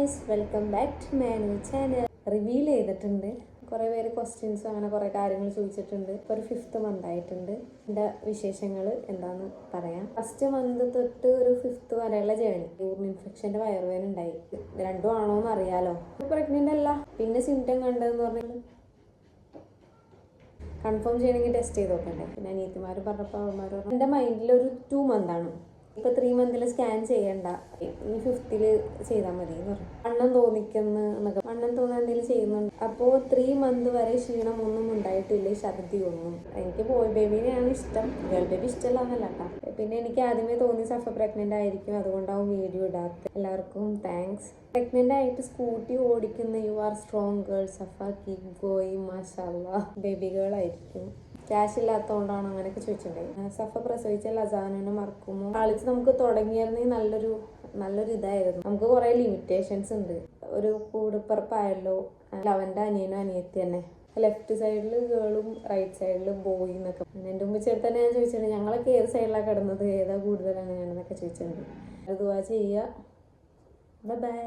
Guys, welcome back to my new channel. Reveal ചെയ്തിട്ടുണ്ട്. കുറേ പേര് ക്വസ്റ്റ്യൻസും അങ്ങനെ കുറേ കാര്യങ്ങൾ ചോദിച്ചിട്ടുണ്ട്. ഇപ്പോൾ ഒരു 5th മന്ത് ആയിട്ടുണ്ട്. എൻ്റെ വിശേഷങ്ങൾ എന്താണെന്ന് പറയാം. ഫസ്റ്റ് മന്ത് തൊട്ട് ഒരു 5th വരെയുള്ള ജേണി. യൂറിൻ ഇൻഫെക്ഷൻ്റെ വയറുവേദന ഉണ്ടായി. രണ്ടും ആണോ എന്ന് അറിയാലോ. പ്രഗ്നൻ്റ് അല്ല. പിന്നെ സിംറ്റം കണ്ടതെന്ന് പറഞ്ഞാൽ കൺഫേം ചെയ്യണമെങ്കിൽ ടെസ്റ്റ് ചെയ്ത് നോക്കണ്ടേ. പിന്നെ അനിയത്തിമാർ പറഞ്ഞപ്പോൾ അവന്മാർ പറഞ്ഞു എൻ്റെ മൈൻഡിൽ ഒരു 2 മന്താണ്. ഇപ്പോൾ 3 മന്തിൽ സ്കാൻ ചെയ്യണ്ട, ഈ 5th ചെയ്താൽ മതി എന്ന് പറഞ്ഞു. വണ്ണം തോന്നിക്കുന്നൊക്കെ വണ്ണം തോന്നാൻ എന്തെങ്കിലും ചെയ്യുന്നുണ്ട്. അപ്പോൾ 3 മന്ത് വരെ ക്ഷീണം ഒന്നും ഉണ്ടായിട്ടില്ല, ഛർദി ഒന്നും. എനിക്ക് ബോയ് ബേബിനെയാണ് ഇഷ്ടം, ഗേൾ ബേബി ഇഷ്ടമല്ല എന്നല്ല കേട്ടോ. പിന്നെ എനിക്ക് ആദ്യമേ തോന്നി സഫ പ്രഗ്നൻ്റ് ആയിരിക്കും, അതുകൊണ്ടാവും വീഡിയോ ഇടാത്ത. എല്ലാവർക്കും താങ്ക്സ്. പ്രഗ്നൻ്റ് ആയിട്ട് സ്കൂട്ടി ഓടിക്കുന്ന you are strong girl Safa, keep going, മാഷാല്ലാ. ബേബി ഗേൾ ആയിരിക്കും. ക്യാഷ് ഇല്ലാത്തതുകൊണ്ടാണ് അങ്ങനെയൊക്കെ ചോദിച്ചിട്ടുണ്ടായി. സഫ പ്രസവിച്ച ലസാനുവിനെ മറക്കുമോ? കളിച്ച് നമുക്ക് തുടങ്ങിയിരുന്നെങ്കിൽ നല്ലൊരു ഇതായിരുന്നു. നമുക്ക് കുറേ ലിമിറ്റേഷൻസ് ഉണ്ട്. ഒരു കൂടിപ്പറപ്പായല്ലോ, അവൻ്റെ അനിയനും അനിയത്തി തന്നെ. ലെഫ്റ്റ് സൈഡിൽ ഗേളും റൈറ്റ് സൈഡിൽ ബോയ് എന്നൊക്കെ. എൻ്റെ മുമ്പ് ചേർത്ത് തന്നെ ഞാൻ ചോദിച്ചിട്ടുണ്ട്, ഞങ്ങളൊക്കെ ഏത് സൈഡിലാണ് കിടന്നത്, ഏതാ കൂടുതലാണ് ഞാനെന്നൊക്കെ ചോദിച്ചിട്ടുണ്ട്. ദുആ ചെയ്യുക. ബൈ.